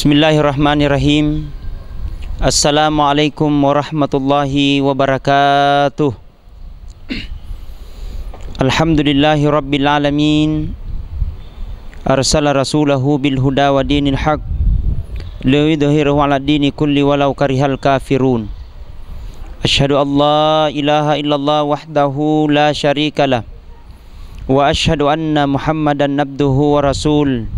Bismillahirrahmanirrahim. Assalamualaikum warahmatullahi wabarakatuh. Alhamdulillahi rabbil alamin. Arsala rasulahu bil huda wa dinil haq liyudhhirahu 'ala dini kulli walau karihal kafirun. Asyhadu an la ilaha illallah wahdahu la syarikalah wa asyhadu anna Muhammadan abduhu wa rasul.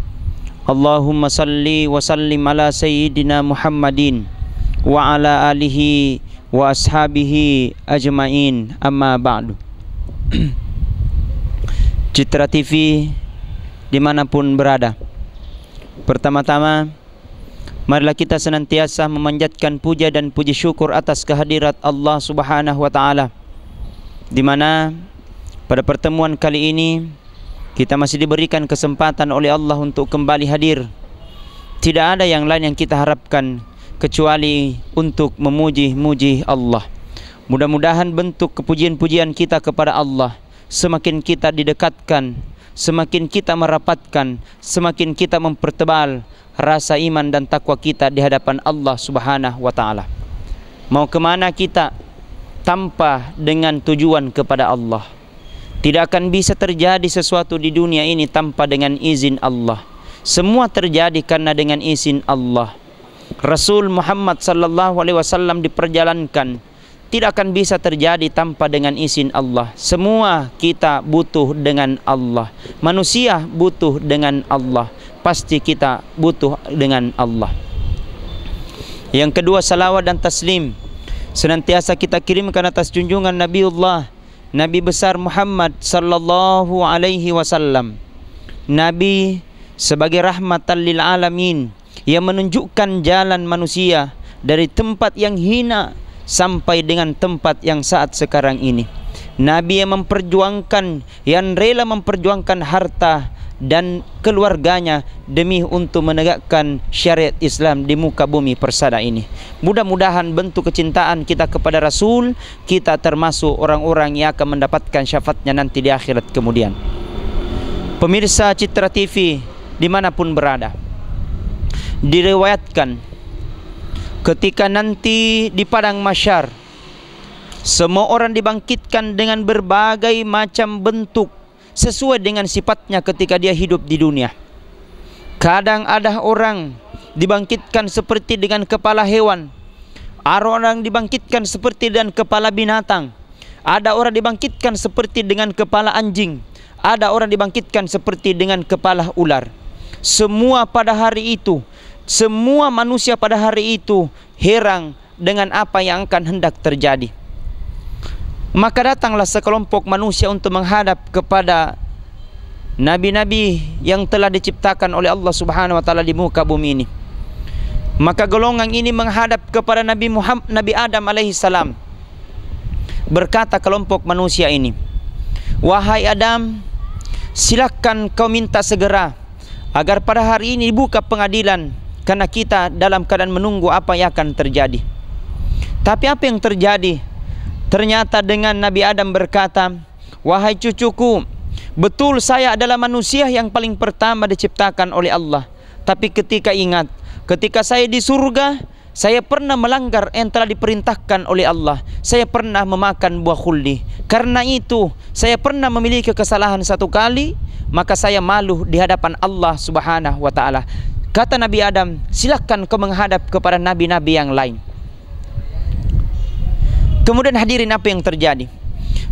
Allahumma salli wa sallim ala sayyidina Muhammadin wa ala alihi wa ashabihi ajmain, amma ba'du. Citra TV dimanapun berada, pertama-tama marilah kita senantiasa memanjatkan puja dan puji syukur atas kehadirat Allah Subhanahu wa Ta'ala, di mana pada pertemuan kali ini kita masih diberikan kesempatan oleh Allah untuk kembali hadir. Tidak ada yang lain yang kita harapkan kecuali untuk memuji-muji Allah. Mudah-mudahan bentuk kepujian-pujian kita kepada Allah semakin kita didekatkan, semakin kita merapatkan, semakin kita mempertebal rasa iman dan takwa kita di hadapan Allah Subhanahu wa Ta'ala. Mau kemana kita tanpa dengan tujuan kepada Allah? Tidak akan bisa terjadi sesuatu di dunia ini tanpa dengan izin Allah. Semua terjadi karena dengan izin Allah. Rasul Muhammad sallallahu alaihi wasallam diperjalankan, tidak akan bisa terjadi tanpa dengan izin Allah. Semua kita butuh dengan Allah. Manusia butuh dengan Allah. Pasti kita butuh dengan Allah. Yang kedua, salawat dan taslim senantiasa kita kirimkan atas junjungan Nabiullah, Nabi besar Muhammad sallallahu alaihi wasallam. Nabi sebagai rahmatan lil alamin, yang menunjukkan jalan manusia dari tempat yang hina sampai dengan tempat yang saat sekarang ini. Nabi yang memperjuangkan, yang rela memperjuangkan harta dan keluarganya demi untuk menegakkan syariat Islam di muka bumi persada ini. Mudah-mudahan bentuk kecintaan kita kepada Rasul, kita termasuk orang-orang yang akan mendapatkan syafaatnya nanti di akhirat kemudian. Pemirsa Citra TV dimanapun berada, diriwayatkan ketika nanti di padang mahsyar semua orang dibangkitkan dengan berbagai macam bentuk sesuai dengan sifatnya ketika dia hidup di dunia. Kadang ada orang dibangkitkan seperti dengan kepala hewan, ada orang dibangkitkan seperti dengan kepala binatang, ada orang dibangkitkan seperti dengan kepala anjing, ada orang dibangkitkan seperti dengan kepala ular. Semua pada hari itu, semua manusia pada hari itu heran dengan apa yang akan hendak terjadi. Maka datanglah sekelompok manusia untuk menghadap kepada nabi-nabi yang telah diciptakan oleh Allah Subhanahu wa Ta'ala di muka bumi ini. Maka golongan ini menghadap kepada Nabi Adam alaihi salam. Berkata kelompok manusia ini, "Wahai Adam, silakan kau minta segera agar pada hari ini dibuka pengadilan, karena kita dalam keadaan menunggu apa yang akan terjadi." Tapi apa yang terjadi? Ternyata dengan Nabi Adam berkata, "Wahai cucuku, betul saya adalah manusia yang paling pertama diciptakan oleh Allah. Tapi ketika saya di surga, saya pernah melanggar yang telah diperintahkan oleh Allah. Saya pernah memakan buah khuldi. Karena itu, saya pernah memiliki kesalahan satu kali, maka saya malu di hadapan Allah Subhanahu wa Ta'ala." Kata Nabi Adam, "Silakan kau menghadap kepada nabi-nabi yang lain." Kemudian hadirin, apa yang terjadi?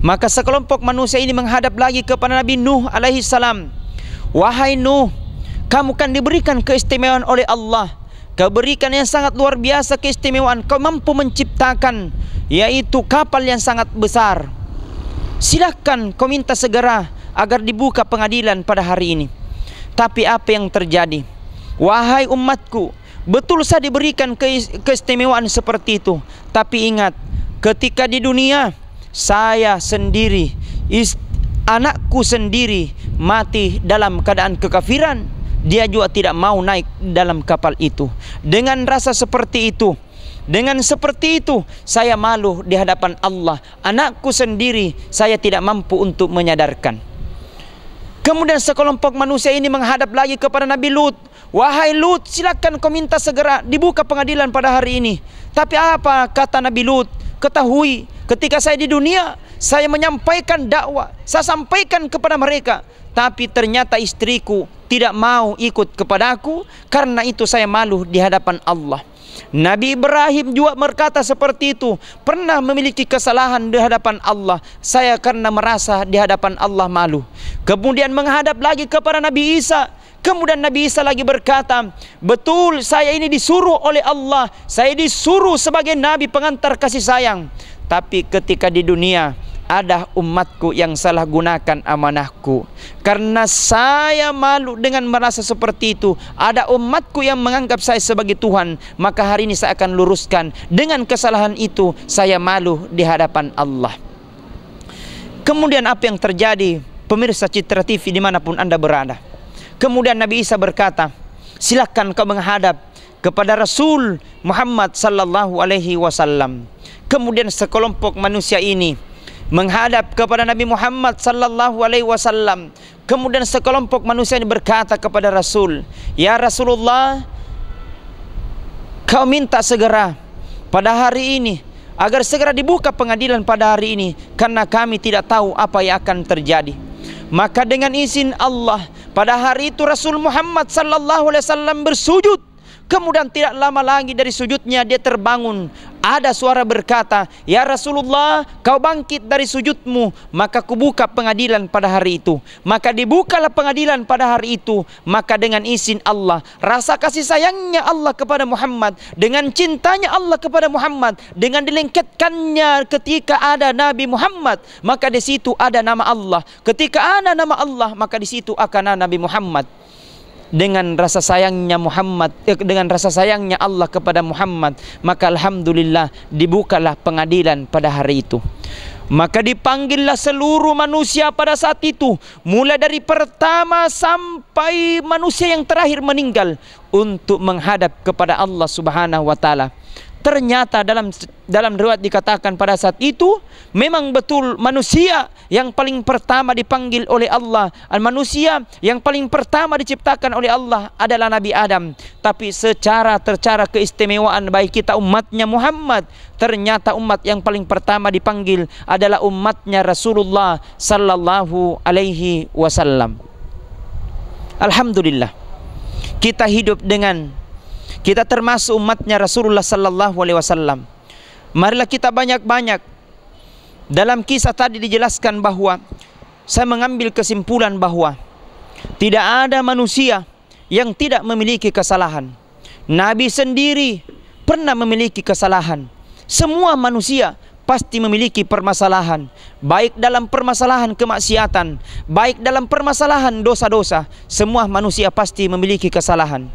Maka sekelompok manusia ini menghadap lagi kepada Nabi Nuh alaihi salam. "Wahai Nuh, kamu kan diberikan keistimewaan oleh Allah. Kau berikan yang sangat luar biasa keistimewaan. Kau mampu menciptakan yaitu kapal yang sangat besar. Silakan kau minta segera agar dibuka pengadilan pada hari ini." Tapi apa yang terjadi? "Wahai umatku, betul saya diberikan keistimewaan seperti itu. Tapi ingat, ketika di dunia saya sendiri, anakku sendiri mati dalam keadaan kekafiran. Dia juga tidak mau naik dalam kapal itu. Dengan rasa seperti itu, dengan seperti itu saya malu di hadapan Allah. Anakku sendiri saya tidak mampu untuk menyadarkan." Kemudian sekelompok manusia ini menghadap lagi kepada Nabi Lut. Wahai Lut, silakan kau minta segera dibuka pengadilan pada hari ini. Tapi apa kata Nabi Lut? Ketahui, ketika saya di dunia, saya menyampaikan dakwah, saya sampaikan kepada mereka. Tapi ternyata istriku tidak mau ikut kepadaku, karena itu saya malu di hadapan Allah. Nabi Ibrahim juga berkata seperti itu, pernah memiliki kesalahan di hadapan Allah, saya karena merasa di hadapan Allah malu. Kemudian menghadap lagi kepada Nabi Isa. Kemudian Nabi Isa lagi berkata, betul saya ini disuruh oleh Allah, saya disuruh sebagai Nabi pengantar kasih sayang. Tapi ketika di dunia ada umatku yang salah gunakan amanahku. Karena saya malu dengan merasa seperti itu, ada umatku yang menganggap saya sebagai Tuhan, maka hari ini saya akan luruskan. Dengan kesalahan itu saya malu di hadapan Allah. Kemudian apa yang terjadi, pemirsa Citra TV dimanapun Anda berada? Kemudian Nabi Isa berkata, silakan kau menghadap kepada Rasul Muhammad sallallahu alaihi wasallam. Kemudian sekelompok manusia ini menghadap kepada Nabi Muhammad sallallahu alaihi wasallam. Kemudian sekelompok manusia ini berkata kepada Rasul, ya Rasulullah, kau minta segera pada hari ini agar segera dibuka pengadilan pada hari ini, karena kami tidak tahu apa yang akan terjadi. Maka dengan izin Allah, pada hari itu Rasul Muhammad sallallahu alaihi wasallam bersujud. Kemudian tidak lama lagi dari sujudnya dia terbangun. Ada suara berkata, ya Rasulullah, kau bangkit dari sujudmu, maka kubuka pengadilan pada hari itu. Maka dibukalah pengadilan pada hari itu. Maka dengan izin Allah, rasa kasih sayangnya Allah kepada Muhammad, dengan cintanya Allah kepada Muhammad, dengan dilengketkannya ketika ada Nabi Muhammad, maka di situ ada nama Allah. Ketika ada nama Allah, maka di situ akan ada Nabi Muhammad. Dengan rasa sayangnya Muhammad, dengan rasa sayangnya Allah kepada Muhammad, maka alhamdulillah dibukalah pengadilan pada hari itu. Maka dipanggillah seluruh manusia pada saat itu, mulai dari pertama sampai manusia yang terakhir meninggal, untuk menghadap kepada Allah Subhanahu wa taala. Ternyata dalam riwayat dikatakan pada saat itu memang betul manusia yang paling pertama dipanggil oleh Allah, manusia yang paling pertama diciptakan oleh Allah adalah Nabi Adam. Tapi secara keistimewaan baik kita umatnya Muhammad, ternyata umat yang paling pertama dipanggil adalah umatnya Rasulullah sallallahu alaihi wasallam. Alhamdulillah, kita termasuk umatnya Rasulullah sallallahu alaihi wasallam. Marilah kita banyak-banyak. Dalam kisah tadi dijelaskan bahwa saya mengambil kesimpulan bahwa tidak ada manusia yang tidak memiliki kesalahan. Nabi sendiri pernah memiliki kesalahan. Semua manusia pasti memiliki permasalahan, baik dalam permasalahan kemaksiatan, baik dalam permasalahan dosa-dosa. Semua manusia pasti memiliki kesalahan.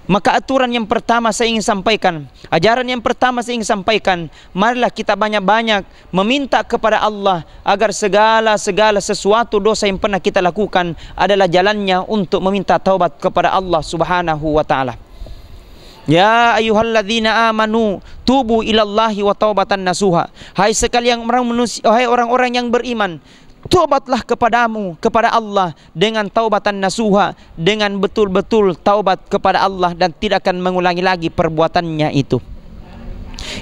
Maka aturan yang pertama saya ingin sampaikan, ajaran yang pertama saya ingin sampaikan, marilah kita banyak-banyak meminta kepada Allah agar segala sesuatu dosa yang pernah kita lakukan adalah jalannya untuk meminta taubat kepada Allah Subhanahu wa taala. Ya ayyuhalladzina amanu tubu ilallahi wa taubatan nasuha. Hai sekalian orang-orang yang beriman, taubatlah kepada Allah dengan taubatan nasuha, dengan betul-betul taubat kepada Allah dan tidak akan mengulangi lagi perbuatannya itu.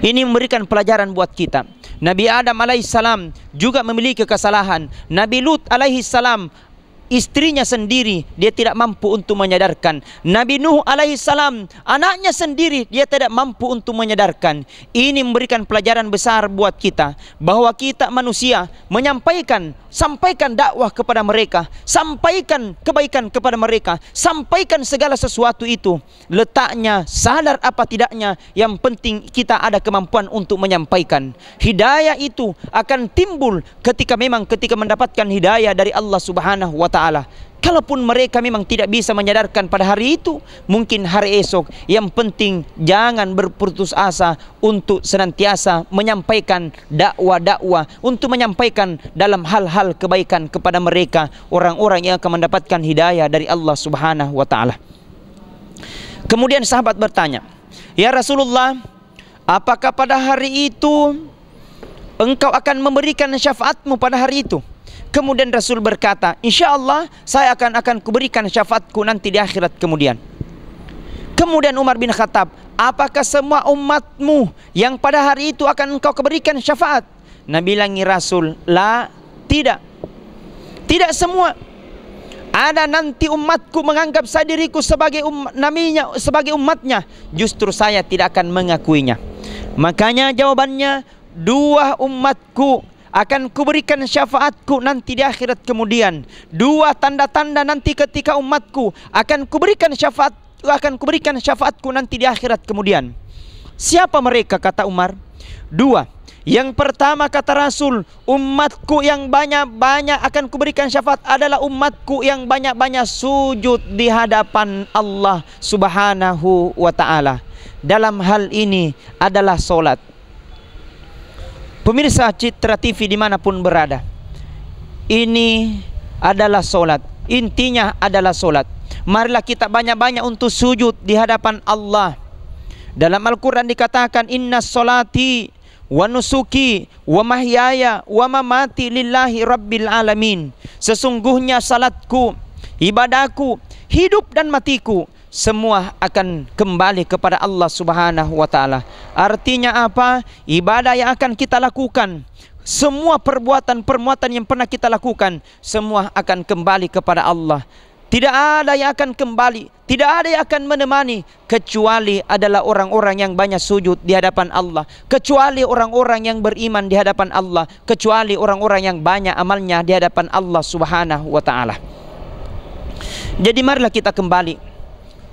Ini memberikan pelajaran buat kita. Nabi Adam alaihissalam juga memiliki kesalahan. Nabi Lut alaihissalam, istrinya sendiri dia tidak mampu untuk menyadarkan. Nabi Nuh alaihissalam, anaknya sendiri dia tidak mampu untuk menyadarkan. Ini memberikan pelajaran besar buat kita, bahwa kita manusia sampaikan dakwah kepada mereka, sampaikan kebaikan kepada mereka, sampaikan segala sesuatu itu. Letaknya sadar apa tidaknya, yang penting kita ada kemampuan untuk menyampaikan. Hidayah itu akan timbul ketika mendapatkan hidayah dari Allah Subhanahu wa taala. Kalaupun mereka memang tidak bisa menyadarkan pada hari itu, mungkin hari esok. Yang penting jangan berputus asa untuk senantiasa menyampaikan dakwah, untuk menyampaikan dalam hal-hal kebaikan kepada mereka, orang-orang yang akan mendapatkan hidayah dari Allah Subhanahu wa taala. Kemudian sahabat bertanya, ya Rasulullah, apakah pada hari itu engkau akan memberikan syafaatmu pada hari itu? Kemudian Rasul berkata, insya Allah saya akan kuberikan syafaatku nanti di akhirat kemudian. Kemudian Umar bin Khattab, apakah semua umatmu yang pada hari itu akan engkau berikan syafaat? Nabi bilangi Rasul, la, tidak. Tidak semua. Ada nanti umatku menganggap saya diriku sebagai sebagai umatnya, justru saya tidak akan mengakuinya. Makanya jawabannya, dua umatku akan kuberikan syafaatku nanti di akhirat kemudian. Dua tanda-tanda nanti ketika umatku akan kuberikan syafaatku nanti di akhirat kemudian. Siapa mereka, kata Umar? Dua. Yang pertama, kata Rasul, umatku yang banyak-banyak akan kuberikan syafaat adalah umatku yang banyak-banyak sujud di hadapan Allah Subhanahu wa ta'ala. Dalam hal ini adalah solat. Pemirsa Citra TV dimanapun berada, ini adalah solat. Intinya adalah solat. Marilah kita banyak-banyak untuk sujud di hadapan Allah. Dalam Al-Quran dikatakan, inna solati wa nusuki wa mahyaya wa mamati lillahi rabbil alamin. Sesungguhnya salatku, ibadahku, hidup dan matiku semua akan kembali kepada Allah Subhanahu wa ta'ala. Artinya apa? Ibadah yang akan kita lakukan, semua perbuatan-perbuatan yang pernah kita lakukan, semua akan kembali kepada Allah. Tidak ada yang akan kembali, tidak ada yang akan menemani, kecuali adalah orang-orang yang banyak sujud di hadapan Allah, kecuali orang-orang yang beriman di hadapan Allah, kecuali orang-orang yang banyak amalnya di hadapan Allah Subhanahu wa ta'ala. Jadi marilah kita kembali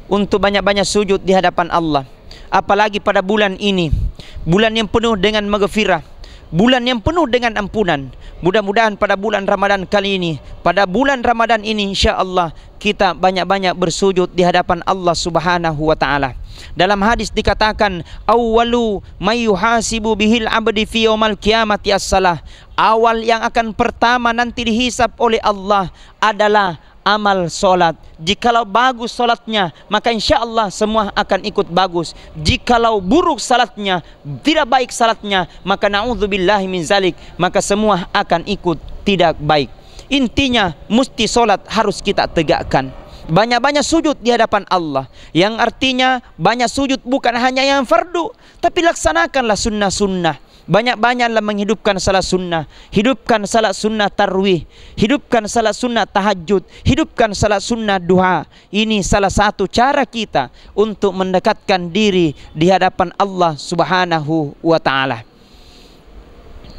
untuk banyak-banyak sujud di hadapan Allah. Apalagi pada bulan ini, bulan yang penuh dengan maghfirah, bulan yang penuh dengan ampunan. Mudah-mudahan pada bulan Ramadan kali ini, pada bulan Ramadan ini, insya Allah kita banyak-banyak bersujud di hadapan Allah Subhanahu wa ta'ala. Dalam hadis dikatakan, awwalu may yuhasibu bihil abdi fi yaumal qiyamati as-salah. Awal yang akan pertama nanti dihisab oleh Allah adalah amal solat. Jikalau bagus solatnya, maka insya Allah semua akan ikut bagus. Jikalau buruk salatnya, tidak baik salatnya, maka na'udzubillahi min zalik, maka semua akan ikut tidak baik. Intinya mesti solat harus kita tegakkan. Banyak-banyak sujud di hadapan Allah, yang artinya banyak sujud bukan hanya yang fardu, tapi laksanakanlah sunnah-sunnah. Banyak-banyaklah menghidupkan salat sunnah, hidupkan salat sunnah tarwih, hidupkan salat sunnah tahajud, hidupkan salat sunnah duha. Ini salah satu cara kita untuk mendekatkan diri di hadapan Allah Subhanahu wa ta'ala.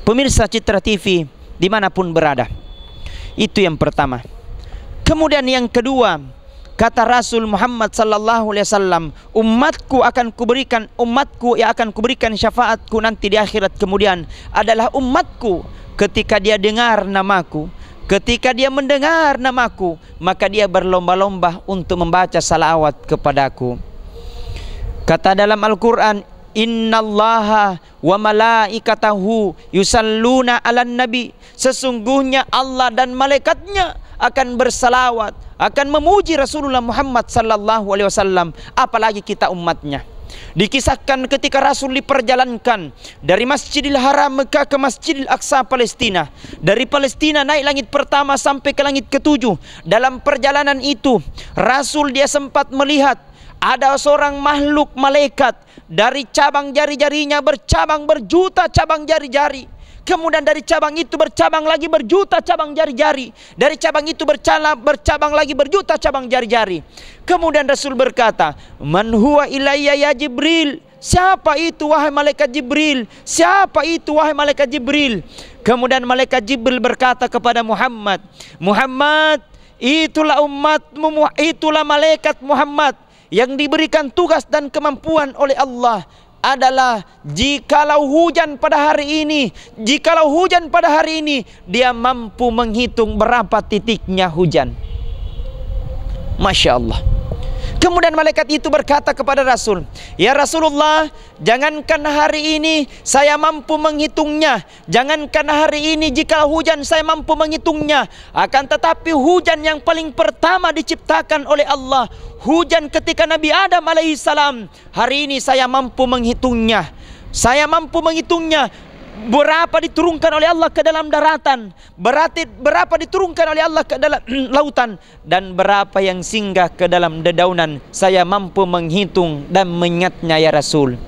Pemirsa Citra TV dimanapun berada, itu yang pertama. Kemudian yang kedua, kata Rasul Muhammad sallallahu alaihi wasallam, umatku yang akan kuberikan syafaatku nanti di akhirat kemudian adalah umatku ketika dia dengar namaku, ketika dia mendengar namaku, maka dia berlomba-lomba untuk membaca salawat kepadaku. Kata dalam Al-Quran, innallaha wa malaikatahu yusalluna 'alan nabi. Sesungguhnya Allah dan malaikatnya akan bersalawat, akan memuji Rasulullah Muhammad sallallahu alaihi wasallam, apalagi kita umatnya. Dikisahkan ketika Rasul diperjalankan dari Masjidil Haram Mekah ke Masjidil Aqsa Palestina, dari Palestina naik langit pertama sampai ke langit ketujuh. Dalam perjalanan itu Rasul dia sempat melihat ada seorang makhluk malaikat, dari cabang jari-jarinya bercabang berjuta cabang jari-jari. Kemudian dari cabang itu bercabang lagi berjuta cabang jari-jari. Dari cabang itu bercabang lagi berjuta cabang jari-jari. Kemudian Rasul berkata, man huwa ilayya ya Jibril. Siapa itu wahai malaikat Jibril? Siapa itu wahai malaikat Jibril? Kemudian malaikat Jibril berkata kepada Muhammad, Muhammad, itulah umatmu, itulah malaikat Muhammad yang diberikan tugas dan kemampuan oleh Allah adalah jikalau hujan pada hari ini, dia mampu menghitung berapa titiknya hujan. Masya Allah. Kemudian malaikat itu berkata kepada Rasul, ya Rasulullah, jangankan hari ini saya mampu menghitungnya, jangankan hari ini jika hujan saya mampu menghitungnya, akan tetapi hujan yang paling pertama diciptakan oleh Allah, hujan ketika Nabi Adam alaihissalam, hari ini saya mampu menghitungnya. Saya mampu menghitungnya berapa diturunkan oleh Allah ke dalam daratan, berapa diturunkan oleh Allah ke dalam lautan, dan berapa yang singgah ke dalam dedaunan. Saya mampu menghitung dan mengingatnya ya Rasul.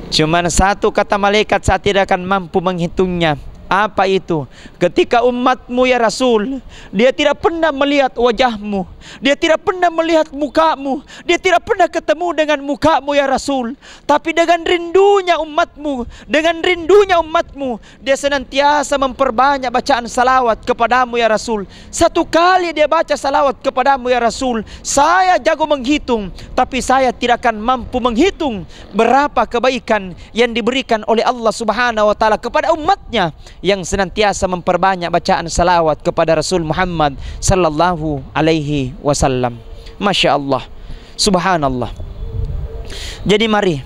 Cuman satu kata malaikat saya tidak akan mampu menghitungnya. Apa itu? Ketika umatmu ya Rasul, dia tidak pernah melihat wajahmu, dia tidak pernah melihat mukamu, dia tidak pernah ketemu dengan mukamu ya Rasul. Tapi dengan rindunya umatmu, dia senantiasa memperbanyak bacaan salawat kepadamu ya Rasul. Satu kali dia baca salawat kepadamu ya Rasul, saya jago menghitung, tapi saya tidak akan mampu menghitung berapa kebaikan yang diberikan oleh Allah Subhanahu wa taala kepada umatnya yang senantiasa memperbanyak bacaan salawat kepada Rasul Muhammad sallallahu alaihi wasallam. Masya Allah, subhanallah. Jadi mari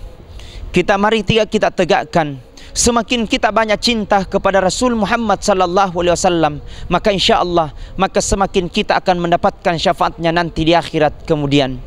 kita tegakkan, semakin kita banyak cinta kepada Rasul Muhammad sallallahu alaihi wasallam, maka insya Allah semakin kita akan mendapatkan syafaatnya nanti di akhirat kemudian.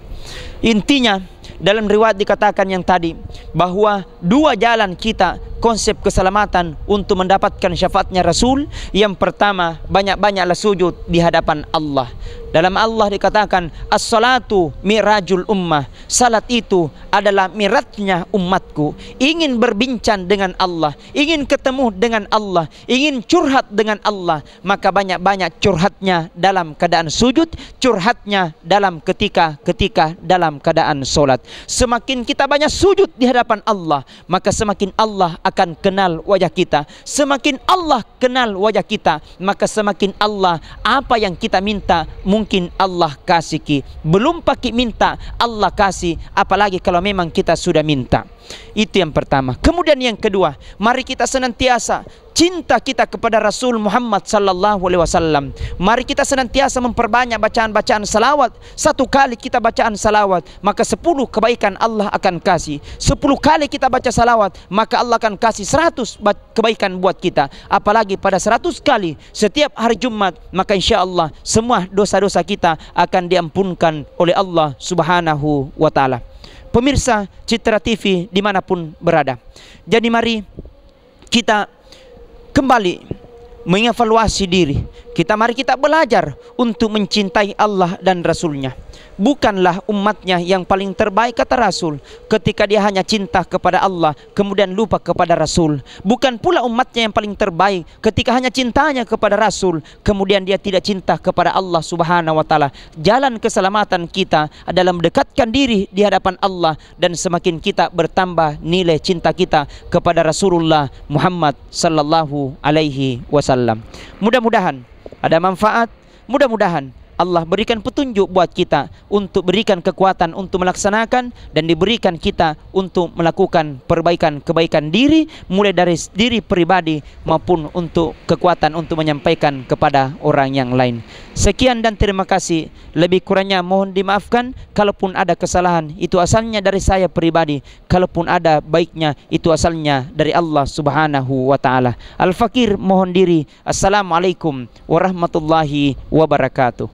Intinya dalam riwayat dikatakan yang tadi bahwa dua jalan kita konsep keselamatan untuk mendapatkan syafaatnya Rasul. Yang pertama, banyak-banyaklah sujud di hadapan Allah. Dalam Allah dikatakan as-salatu mirajul ummah, salat itu adalah miratnya umatku. Ingin berbincang dengan Allah, ingin ketemu dengan Allah, ingin curhat dengan Allah, maka banyak-banyak curhatnya dalam keadaan sujud, curhatnya dalam ketika dalam keadaan solat. Semakin kita banyak sujud di hadapan Allah, maka semakin Allah akan kenal wajah kita. Semakin Allah kenal wajah kita, maka semakin Allah apa yang kita minta mungkin Allah kasih. Belum pakai minta Allah kasih, apalagi kalau memang kita sudah minta. Itu yang pertama. Kemudian yang kedua, mari kita senantiasa cinta kita kepada Rasul Muhammad sallallahu alaihi wasallam. Mari kita senantiasa memperbanyak bacaan-bacaan salawat. Satu kali kita bacaan salawat, maka 10 kebaikan Allah akan kasih. 10 kali kita baca salawat, maka Allah akan kasih 100 kebaikan buat kita. Apalagi pada 100 kali setiap hari Jumat, maka insya Allah semua dosa-dosa kita akan diampunkan oleh Allah Subhanahu wa ta'ala. Pemirsa Citra TV dimanapun berada, jadi mari kita kembali mengevaluasi diri kita. Mari kita belajar untuk mencintai Allah dan Rasulnya. Bukanlah umatnya yang paling terbaik, kata Rasul, ketika dia hanya cinta kepada Allah kemudian lupa kepada Rasul. Bukan pula umatnya yang paling terbaik ketika hanya cintanya kepada Rasul kemudian dia tidak cinta kepada Allah Subhanahu wa ta'ala. Jalan keselamatan kita adalah mendekatkan diri di hadapan Allah, dan semakin kita bertambah nilai cinta kita kepada Rasulullah Muhammad sallallahu alaihi wasallam. Mudah-mudahan ada manfaat, mudah-mudahan Allah berikan petunjuk buat kita untuk berikan kekuatan untuk melaksanakan, dan diberikan kita untuk melakukan kebaikan diri, mulai dari diri pribadi maupun untuk kekuatan untuk menyampaikan kepada orang yang lain. Sekian dan terima kasih. Lebih kurangnya mohon dimaafkan. Kalaupun ada kesalahan, itu asalnya dari saya pribadi. Kalaupun ada baiknya, itu asalnya dari Allah Subhanahu wa ta'ala. Al-Fakir mohon diri. Assalamualaikum warahmatullahi wabarakatuh.